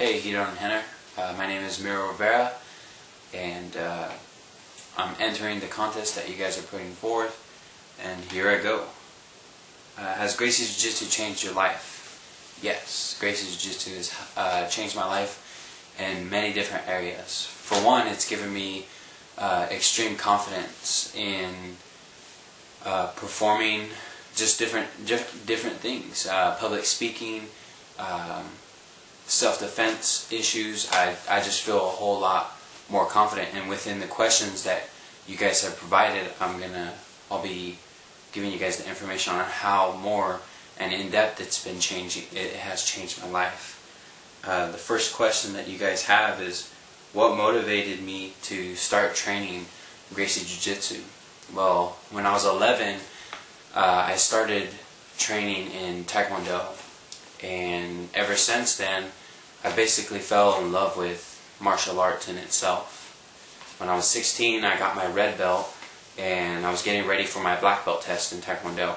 Hey, Hito and Henner. My name is Miro Rivera, and I'm entering the contest that you guys are putting forth, and here I go. Has Gracie's Jiu-Jitsu changed your life? Yes, Gracie's Jiu-Jitsu has changed my life in many different areas. For one, it's given me extreme confidence in performing just different things, public speaking, self-defense issues. I just feel a whole lot more confident, and within the questions that you guys have provided, I'll be giving you guys the information on how more and in depth it has changed my life. The first question that you guys have is, what motivated me to start training Gracie Jiu-Jitsu? Well, when I was 11, I started training in Taekwondo, and ever since then I basically fell in love with martial arts in itself. When I was 16, I got my red belt, and I was getting ready for my black belt test in Taekwondo.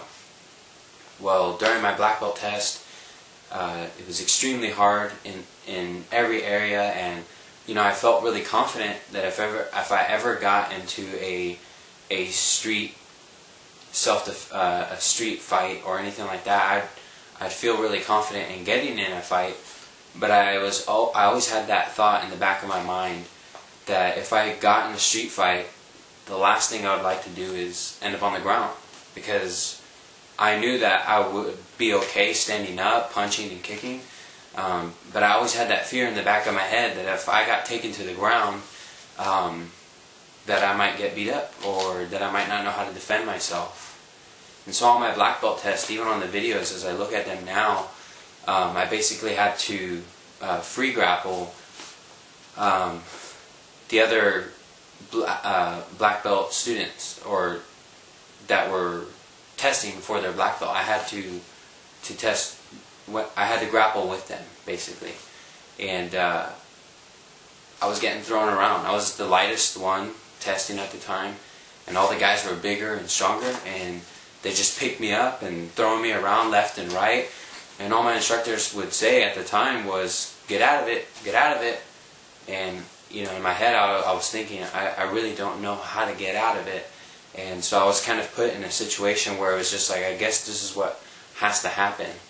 Well, during my black belt test, it was extremely hard in every area, and I felt really confident that if I ever got into a street street fight or anything like that, I'd feel really confident in getting in a fight. But I always had that thought in the back of my mind that if I got in a street fight, the last thing I would like to do is end up on the ground, because I knew that I would be okay standing up, punching and kicking, but I always had that fear in the back of my head that if I got taken to the ground, that I might get beat up, or that I might not know how to defend myself. And so on my black belt test, even on the videos as I look at them now, I basically had to free grapple the other black belt students, or that were testing for their black belt. I had to test. I had to grapple with them basically, and I was getting thrown around. I was the lightest one testing at the time, and all the guys were bigger and stronger, and they just picked me up and throwing me around left and right. And all my instructors would say at the time was, "Get out of it, get out of it." And in my head I was thinking, I really don't know how to get out of it. And so I was kind of put in a situation where it was just like, I guess this is what has to happen.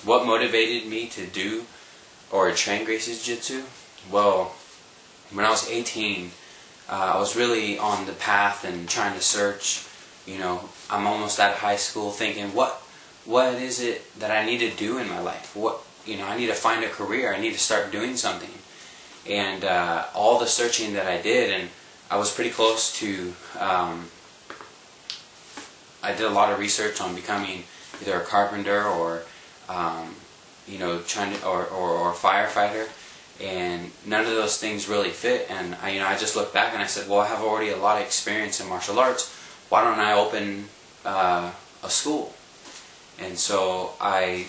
What motivated me to do or train Gracie's Jiu-Jitsu? Well, when I was 18, I was really on the path and trying to search. I'm almost out of high school, thinking, what is it that I need to do in my life? I need to find a career. I need to start doing something. And all the searching that I did, and I was pretty close to. I did a lot of research on becoming either a carpenter or trying to or a firefighter, and none of those things really fit. And I just looked back and I said, well, I have already a lot of experience in martial arts. Why don't I open a school? And so I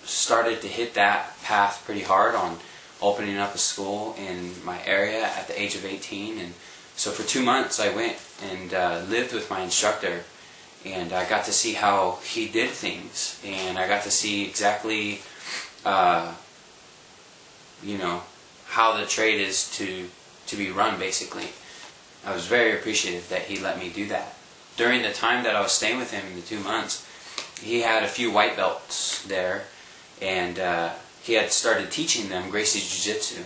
started to hit that path pretty hard on opening up a school in my area at the age of 18. And so for 2 months I went and lived with my instructor, and I got to see how he did things, and I got to see exactly how the trade is to be run, basically. I was very appreciative that he let me do that. During the time that I was staying with him in the 2 months, he had a few white belts there, and he had started teaching them Gracie Jiu-Jitsu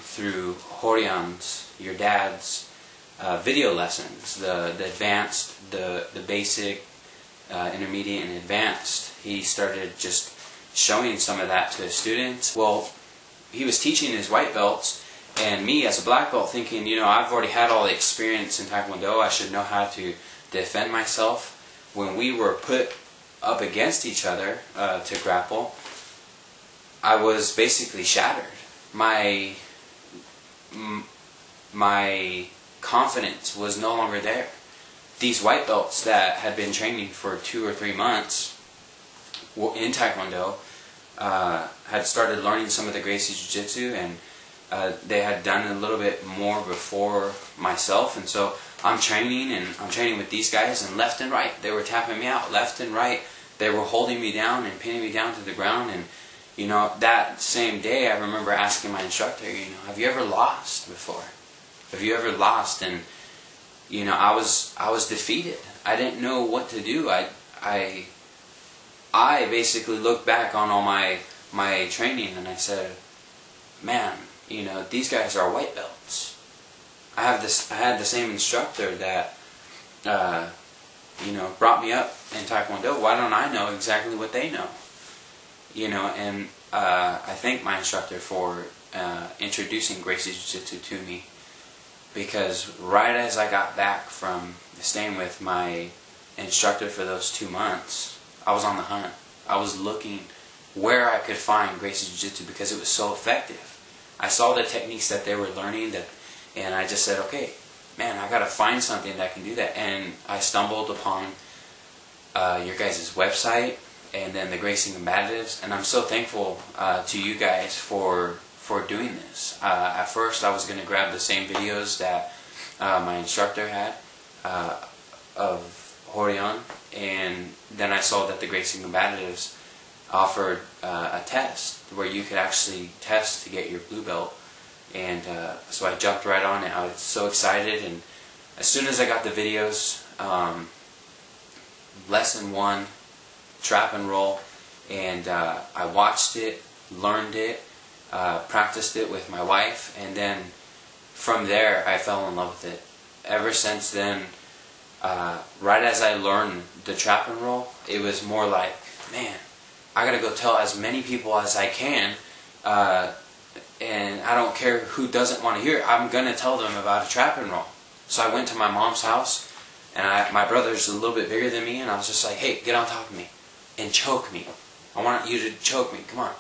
through Horian's, your dad's, video lessons, the advanced, the basic, intermediate, and advanced. He started just showing some of that to his students. Well, he was teaching his white belts, and me as a black belt thinking, I've already had all the experience in Taekwondo, I should know how to defend myself. When we were put up against each other to grapple, I was basically shattered. My confidence was no longer there. These white belts that had been training for 2 or 3 months in Taekwondo had started learning some of the Gracie Jiu-Jitsu, and they had done a little bit more before myself. And so I'm training with these guys, and left and right they were tapping me out. Left and right they were holding me down and pinning me down to the ground, and You know, that same day I remember asking my instructor, you know, have you ever lost before? Have you ever lost? And you know, I was defeated. I didn't know what to do. I basically looked back on all my training and I said, man, you know, these guys are white belts. I had the same instructor that you know, brought me up in Taekwondo. Why don't I know exactly what they know? You know, and I thank my instructor for introducing Gracie Jiu-Jitsu to me, because right as I got back from staying with my instructor for those 2 months, I was on the hunt. I was looking where I could find Gracie Jiu-Jitsu because it was so effective. I saw the techniques that they were learning, and I just said, okay, man, I gotta find something that can do that. And I stumbled upon your guys' website, and then the Gracie Combatives, and I'm so thankful to you guys for doing this. At first I was going to grab the same videos that my instructor had of Horion, and then I saw that the Gracie Combatives offered a test where you could actually test to get your blue belt, and so I jumped right on it. I was so excited, and as soon as I got the videos, lesson 1, trap and roll, and I watched it, learned it, practiced it with my wife, and then from there I fell in love with it. Ever since then, right as I learned the trap and roll, it was more like, man, I gotta go tell as many people as I can, and I don't care who doesn't want to hear it, I'm gonna tell them about a trap and roll. So I went to my mom's house, and my brother's a little bit bigger than me, and I was just like, hey, get on top of me and choke me. I want you to choke me, come on.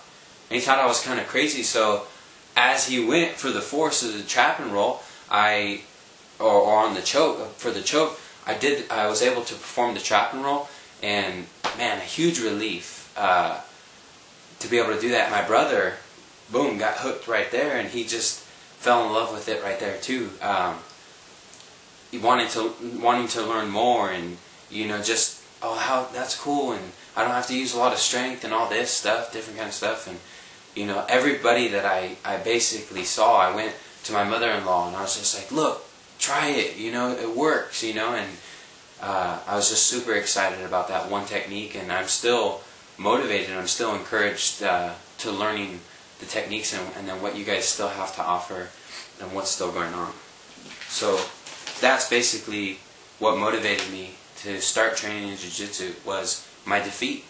And he thought I was kind of crazy, so as he went for the force of the trap and roll, or on the choke, for the choke, I was able to perform the trap and roll, and man, a huge relief to be able to do that. My brother, boom, got hooked right there, and he just fell in love with it right there too. He wanting to learn more, and you know, just, oh, how that's cool, and I don't have to use a lot of strength and all this stuff, different kind of stuff. And you know, everybody that I basically saw, I went to my mother-in-law and I was just like, look, try it, you know, it works, you know. And I was just super excited about that one technique, and I'm still motivated, I'm still encouraged to learning the techniques and then what you guys still have to offer and what's still going on. So that's basically what motivated me to start training in Jiu-Jitsu, was my defeat.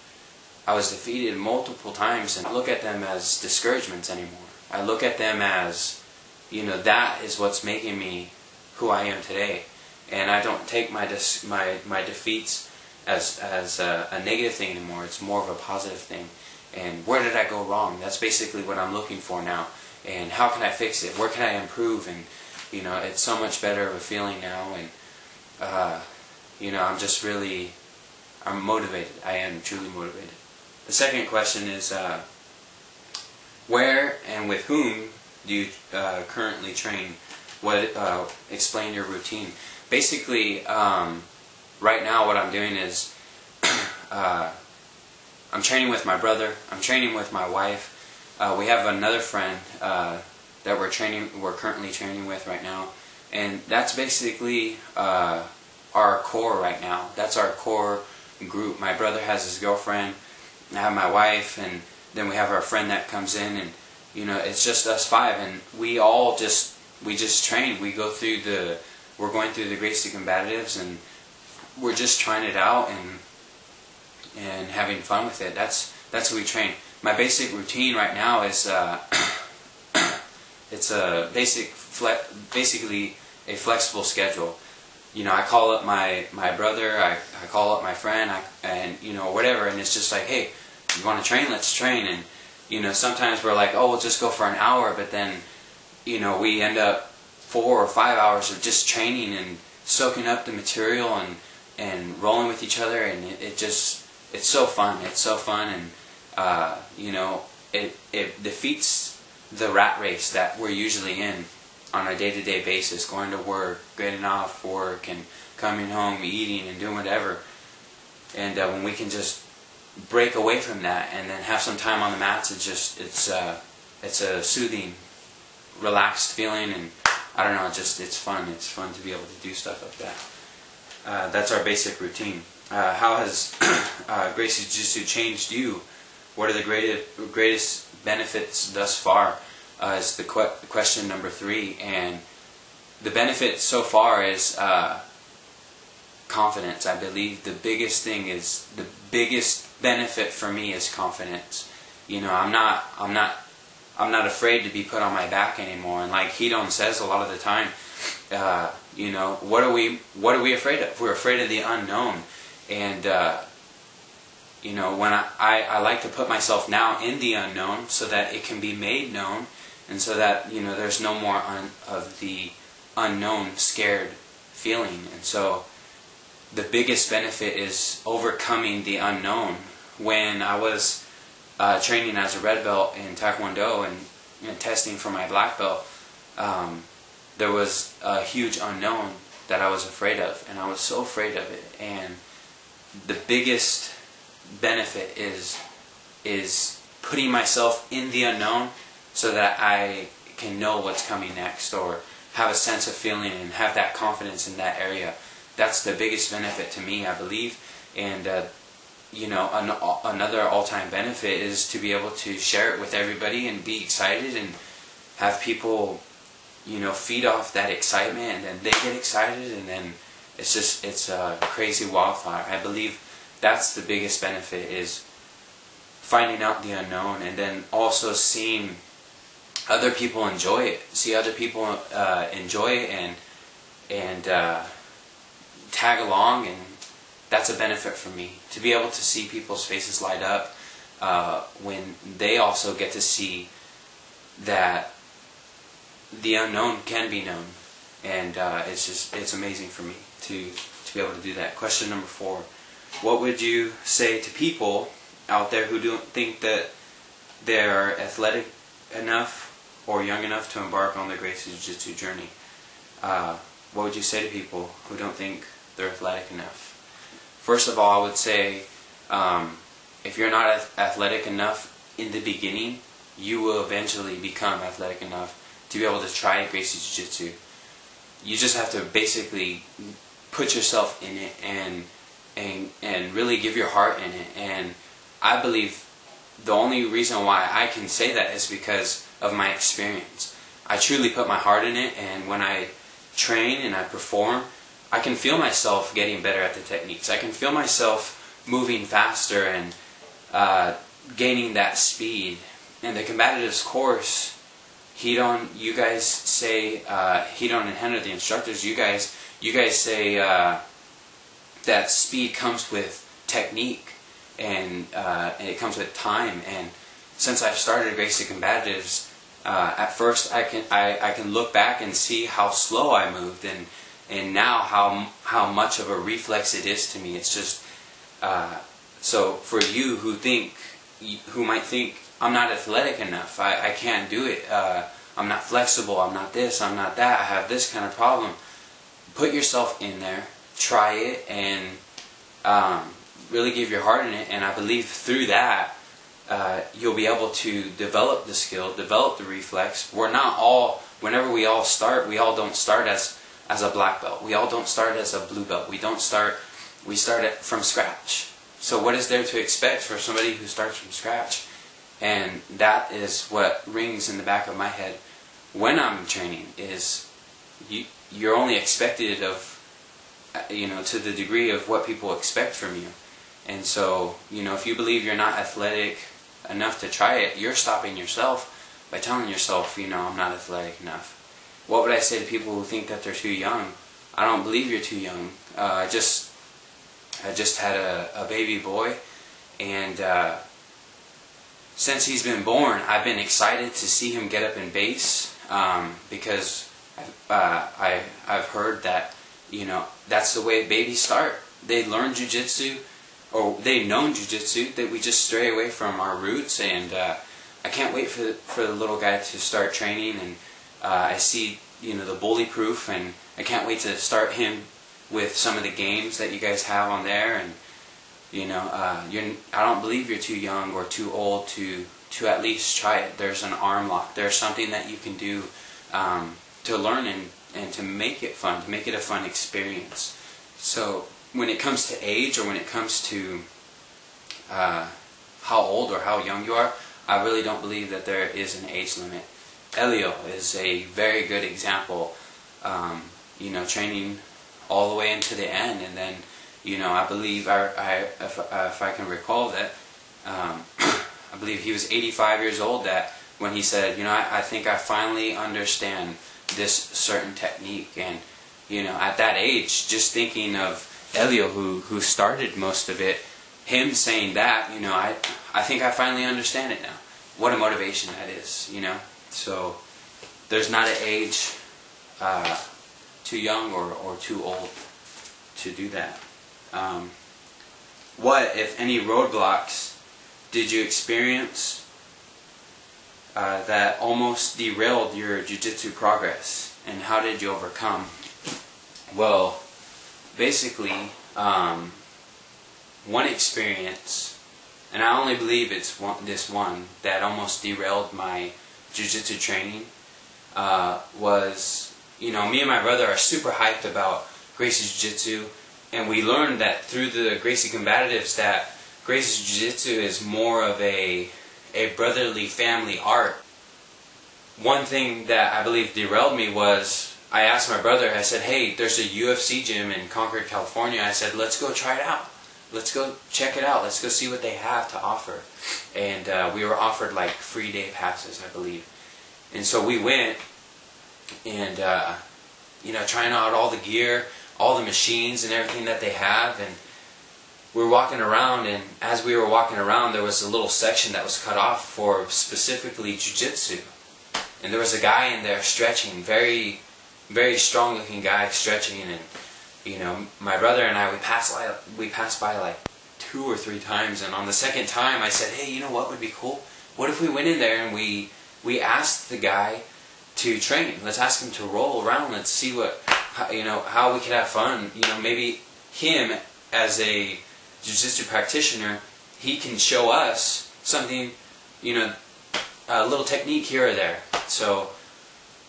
I was defeated multiple times, and I don't look at them as discouragements anymore. I look at them as, you know, that is what's making me who I am today. And I don't take my defeats as a negative thing anymore. It's more of a positive thing. And where did I go wrong? That's basically what I'm looking for now. And how can I fix it? Where can I improve? And you know, it's so much better of a feeling now. And you know, I'm motivated. I am truly motivated. The second question is, where and with whom do you currently train? Explain your routine. Basically, right now what I'm doing is I'm training with my brother. I'm training with my wife. We have another friend that we're currently training with right now, and that's basically our core right now. That's our core group. My brother has his girlfriend. I have my wife, and then we have our friend that comes in, and you know, it's just us 5, and we just train. We're going through the Gracie Combatives, and we're just trying it out and having fun with it. That's who we train. My basic routine right now is it's a basically a flexible schedule. You know, I call up my brother, I call up my friend, and you know, whatever, and it's just like, hey, you want to train? Let's train. And you know, sometimes we're like, oh, we'll just go for an hour, but then you know, we end up 4 or 5 hours of just training and soaking up the material and rolling with each other, and it's so fun. It's so fun, and you know, it defeats the rat race that we're usually in on a day-to-day basis, going to work, getting off work, and coming home, eating, and doing whatever. And when we can just break away from that and then have some time on the mats. It's a soothing, relaxed feeling, and I don't know, it's fun. It's fun to be able to do stuff like that. That's our basic routine. How has Gracie's Jiu-Jitsu changed you? What are the greatest benefits thus far? Is the question number 3, and the benefit so far is confidence. I believe the biggest benefit for me is confidence. You know, I'm not afraid to be put on my back anymore. And like Hedon says a lot of the time, you know, what are we afraid of? We're afraid of the unknown. And you know, when I like to put myself now in the unknown so that it can be made known, and so that, you know, there's no more of the unknown scared feeling. And so the biggest benefit is overcoming the unknown. When I was training as a red belt in Taekwondo and, you know, testing for my black belt, there was a huge unknown that I was afraid of, and I was so afraid of it. And the biggest benefit is putting myself in the unknown so that I can know what's coming next, or have a sense of feeling and have that confidence in that area. That's the biggest benefit to me, I believe. And you know, another all-time benefit is to be able to share it with everybody and be excited and have people, you know, feed off that excitement, and then they get excited, and then it's a crazy wildfire. I believe that's the biggest benefit, is finding out the unknown, and then also seeing other people enjoy it. See other people enjoy it and tag along, and that's a benefit for me, to be able to see people's faces light up when they also get to see that the unknown can be known. And it's amazing for me to be able to do that. Question number 4. What would you say to people out there who don't think that they're athletic enough or young enough to embark on the Gracie Jiu-Jitsu journey? What would you say to people who don't think they're athletic enough? First of all, I would say, if you're not athletic enough in the beginning, you will eventually become athletic enough to be able to try Gracie Jiu-Jitsu. You just have to basically put yourself in it and really give your heart in it. And I believe the only reason why I can say that is because of my experience. I truly put my heart in it, and when I train and I perform, I can feel myself getting better at the techniques. I can feel myself moving faster and gaining that speed. In the combatives course, Hedon, you guys say, Hedon and Henry, the instructors, you guys say that speed comes with technique, and it comes with time. And since I've started Gracie Combatives, at first I can look back and see how slow I moved, and now how much of a reflex it is to me. It's just so for you who might think I'm not athletic enough, I can't do it, I'm not flexible, I'm not this, I'm not that, I have this kind of problem. Put yourself in there, try it, and really give your heart in it, and I believe through that you'll be able to develop the skill, develop the reflex. We're not all, whenever we all start, we all don't start as a black belt. We all don't start as a blue belt. We start from scratch. So what is there to expect for somebody who starts from scratch? And that is what rings in the back of my head when I'm training, is you're only expected of, you know, to the degree of what people expect from you. And so, you know, if you believe you're not athletic enough to try it, you're stopping yourself by telling yourself, you know, I'm not athletic enough. What would I say to people who think that they're too young? I don't believe you're too young. I just had a baby boy, and since he's been born, I've been excited to see him get up in base, because I've heard that, you know, that's the way babies start. They learn Jiu-Jitsu, or they've known Jiu-Jitsu, that we just stray away from our roots. And I can't wait for the little guy to start training, and I see, you know, the bully proof, and I can't wait to start him with some of the games that you guys have on there. And I don't believe you're too young or too old to at least try it. There's an arm lock. There's something that you can do to learn and to make it fun, to make it a fun experience. So when it comes to age, or when it comes to how old or how young you are, I really don't believe that there is an age limit. Elio is a very good example, training all the way into the end, and then, I believe, if I can recall that, I believe he was 85 years old that when he said, I think I finally understand this certain technique. And, at that age, just thinking of Elio, who started most of it, him saying that, I think I finally understand it now. What a motivation that is, So there's not an age too young or too old to do that. What, if any, roadblocks did you experience that almost derailed your jiu-jitsu progress, and how did you overcome? Well, basically, one experience, and I only believe it's this one that almost derailed my jiu-jitsu training, was, me and my brother are super hyped about Gracie's jiu-jitsu, and we learned that through the Gracie combatives that Gracie's jiu-jitsu is more of a brotherly family art. One thing that I believe derailed me was, I asked my brother, I said, hey, there's a UFC gym in Concord, California. I said, let's go try it out. Let's go check it out. Let's go see what they have to offer. And we were offered like free day passes, I believe. And so we went, and trying out all the gear, all the machines and everything that they have. And we were walking around, and as we were walking around, there was a little section that was cut off for specifically jiu-jitsu. And there was a guy in there stretching, very, very strong looking guy stretching. And my brother and I, we passed by like 2 or 3 times, and on the second time I said, hey, what would be cool? What if we went in there and we asked the guy to train? Let's ask him to roll around. Let's see how we could have fun. Maybe him as a jiu-jitsu practitioner, he can show us something, a little technique here or there. So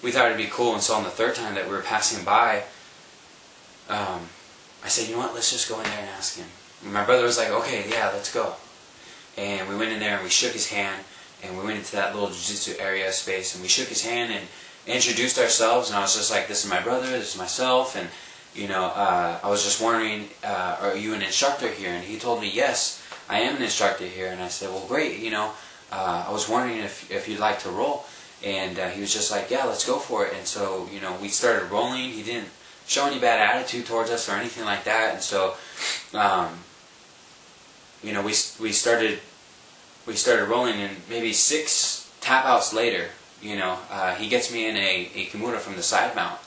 we thought it'd be cool, and so on the third time that we were passing by, I said, let's just go in there and ask him. And my brother was like, okay, yeah, let's go. And we went in there and we shook his hand, and we went into that little jiu-jitsu area space, and we shook his hand and introduced ourselves, and I was just like, this is my brother, this is myself, and I was just wondering, are you an instructor here? And he told me, yes, I am an instructor here. And I said, well, great, I was wondering if you'd like to roll. And he was just like, yeah, let's go for it. And so, we started rolling. He didn't show any bad attitude towards us or anything like that. And so, we started rolling, and maybe 6 tap outs later, he gets me in a kimura from the side mount,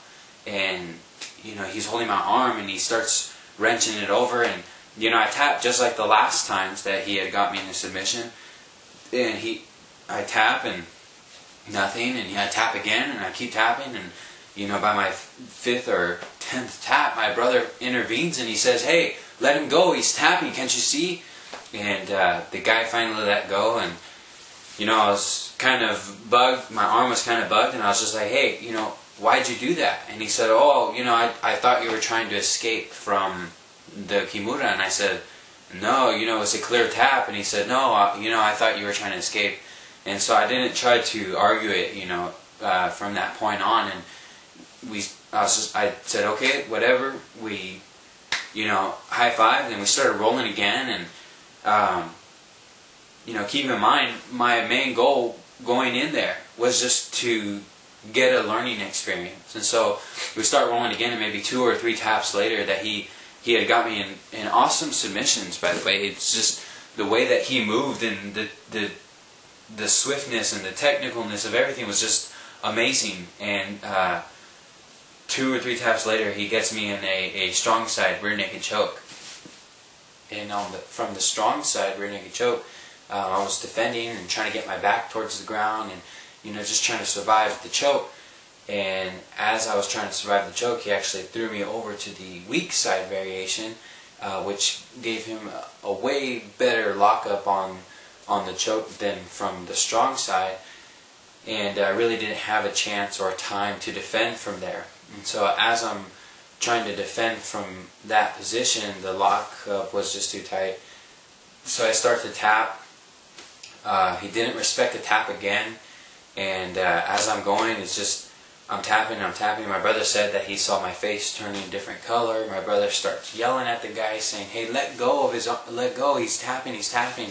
and he's holding my arm, and he starts wrenching it over, and I tap just like the last times that he had got me in a submission, and I tap and nothing, and I tap again, and I keep tapping, and by my 5th or 10th tap, my brother intervenes, and he says, hey, let him go, he's tapping, can't you see? And the guy finally let go, and I was kind of bugged, my arm was kind of bugged, and I was just like, hey, why'd you do that? And he said, oh, I thought you were trying to escape from the kimura. And I said, no, it's a clear tap. And he said, no, I thought you were trying to escape. And so I didn't try to argue it, from that point on. And I said, okay, whatever. We, high-fived, and we started rolling again. And, keep in mind, my main goal going in there was just to get a learning experience. And so we start rolling again, and maybe 2 or 3 taps later that he had got me in awesome submissions, by the way. It's just the way that he moved, and the swiftness and the technicalness of everything was just amazing. And 2 or 3 taps later, he gets me in a strong side rear naked choke. And from the strong side rear naked choke, I was defending and trying to get my back towards the ground, and just trying to survive the choke. And as I was trying to survive the choke, he actually threw me over to the weak side variation, which gave him a way better lockup on the choke than from the strong side, and I really didn't have a chance or time to defend from there. And so as I'm trying to defend from that position, the lockup was just too tight. So I start to tap. He didn't respect the tap again, and as I'm going, it's just I'm tapping. My brother said that he saw my face turning a different color. My brother starts yelling at the guy, saying, "Hey, let go of his, let go! He's tapping, he's tapping."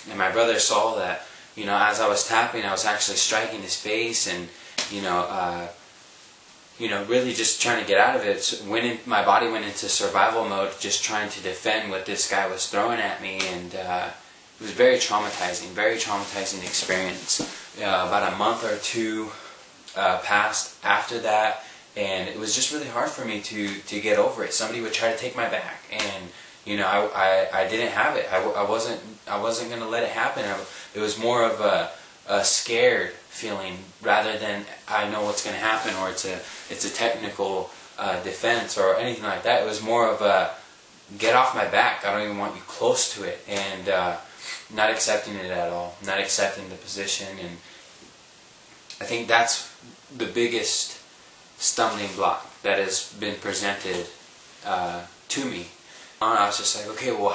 And my brother saw that, you know, as I was tapping, I was actually striking his face, and really just trying to get out of it. So my body went into survival mode, just trying to defend what this guy was throwing at me, and it was very traumatizing experience. About a month or two passed after that, and it was just really hard for me to get over it. Somebody would try to take my back, and you know, I didn't have it. I wasn't going to let it happen. It was more of a scared feeling rather than I know what's going to happen, or it's a technical defense or anything like that. It was more of a get off my back. I don't even want you close to it, and not accepting it at all, not accepting the position. And I think that's the biggest stumbling block that has been presented to me. I was just like, okay, well,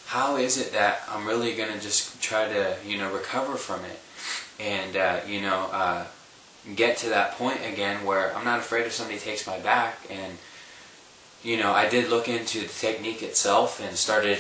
how is it that I'm really going to just try to, recover from it and, get to that point again where I'm not afraid if somebody takes my back. And, I did look into the technique itself and started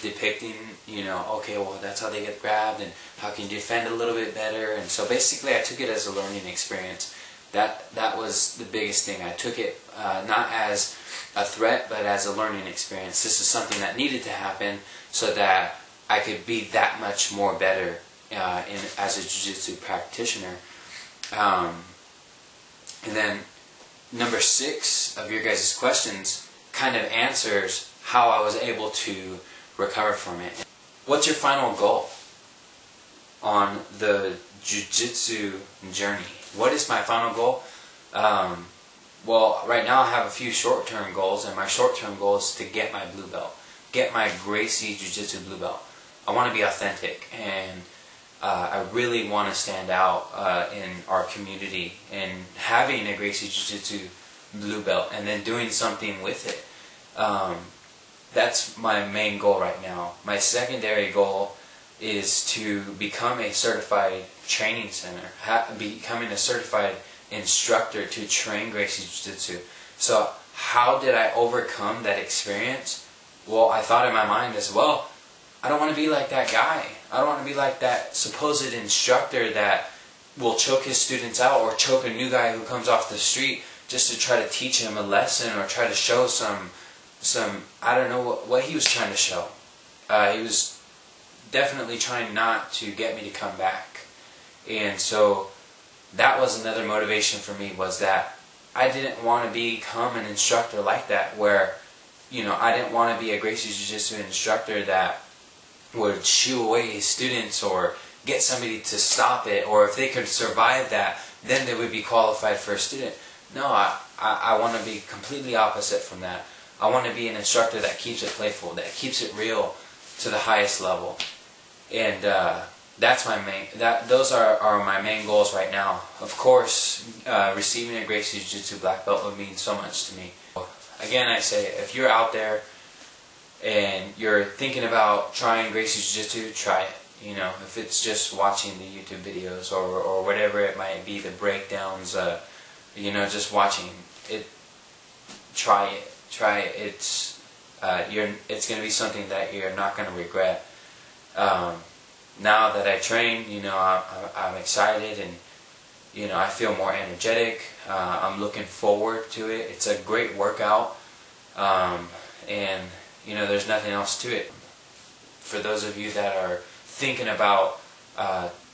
depicting, okay, well, that's how they get grabbed and how can you defend a little bit better. And so basically I took it as a learning experience. That was the biggest thing. I took it not as a threat, but as a learning experience. This is something that needed to happen so that I could be that much more better as a Jiu-Jitsu practitioner. And then number 6 of your guys' questions kind of answers how I was able to recover from it. What's your final goal on the Jiu-Jitsu journey? What is my final goal? Well, right now I have a few short-term goals, and my short-term goal is to get my blue belt, get my Gracie Jiu-Jitsu blue belt. I want to be authentic, and I really want to stand out in our community, and having a Gracie Jiu-Jitsu blue belt and then doing something with it. That's my main goal right now. My secondary goal is to become a certified training center, becoming a certified instructor to train Gracie Jiu-Jitsu. So how did I overcome that experience? Well, I thought in my mind as well, I don't want to be like that guy. I don't want to be like that supposed instructor that will choke his students out or choke a new guy who comes off the street just to try to teach him a lesson or try to show some I don't know what he was trying to show. He was definitely trying not to get me to come back. And so that was another motivation for me, was that I didn't want to become an instructor like that, where, I didn't want to be a Gracie Jiu-Jitsu instructor that would shoo away his students or get somebody to stop it, or if they could survive that, then they would be qualified for a student. No, I want to be completely opposite from that. I want to be an instructor that keeps it playful, that keeps it real to the highest level. And that's my those are my main goals right now. Of course, receiving a Gracie Jiu-Jitsu black belt would mean so much to me. Again, I say, if you're out there and you're thinking about trying Gracie Jiu-Jitsu, try it. If it's just watching the YouTube videos or whatever it might be, the breakdowns, just watching it, try it. It's going to be something that you're not going to regret. Now that I train, I'm excited, and I feel more energetic. I'm looking forward to it. It's a great workout, and there's nothing else to it. For those of you that are thinking about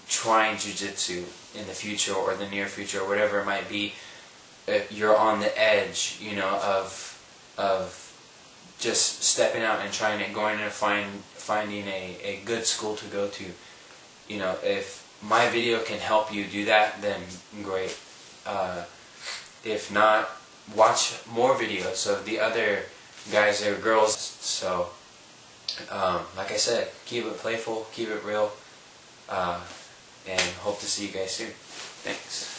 trying Jiu-Jitsu in the future or the near future, or whatever it might be, you're on the edge, of just stepping out and trying and going and finding a good school to go to. If my video can help you do that, then great. If not, watch more videos of the other guys or girls. So, like I said, keep it playful, keep it real, and hope to see you guys soon. Thanks.